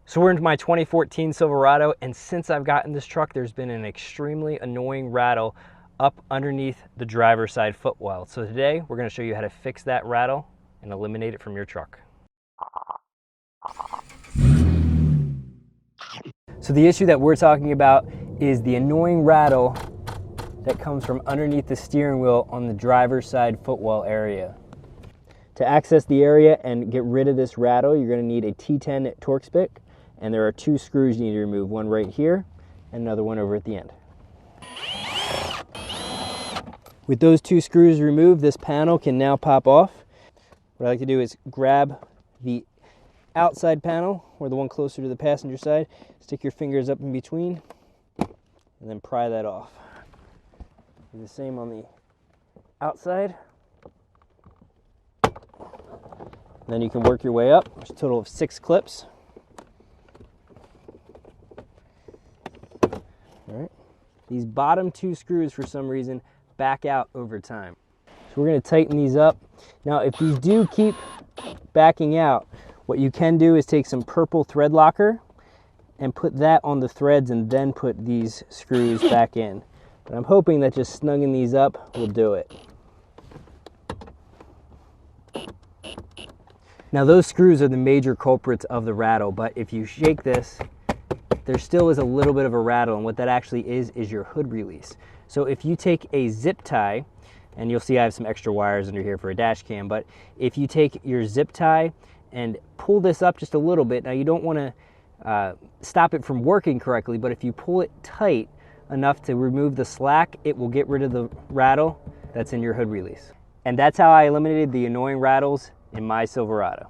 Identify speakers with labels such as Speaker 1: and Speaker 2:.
Speaker 1: So we're into my 2014 Silverado, and since I've gotten this truck, there's been an extremely annoying rattle up underneath the driver's side footwell. So today, we're going to show you how to fix that rattle and eliminate it from your truck. So the issue that we're talking about is the annoying rattle that comes from underneath the steering wheel on the driver's side footwell area. To access the area and get rid of this rattle, you're going to need a T10 Torx pick. And there are two screws you need to remove, one right here and another one over at the end. With those two screws removed, this panel can now pop off. What I like to do is grab the outside panel, or the one closer to the passenger side, stick your fingers up in between, and then pry that off. Do the same on the outside. Then you can work your way up. There's a total of 6 clips. All right. These bottom 2 screws, for some reason, back out over time. So we're going to tighten these up. Now, if these do keep backing out, what you can do is take some purple thread locker and put that on the threads and then put these screws back in. But I'm hoping that just snugging these up will do it. Now, those screws are the major culprits of the rattle, but if you shake this, there still is a little bit of a rattle, and what that actually is your hood release. So if you take a zip tie, and you'll see I have some extra wires under here for a dash cam, but if you take your zip tie and pull this up just a little bit, now you don't want to stop it from working correctly, but if you pull it tight enough to remove the slack, it will get rid of the rattle that's in your hood release. And that's how I eliminated the annoying rattles in my Silverado.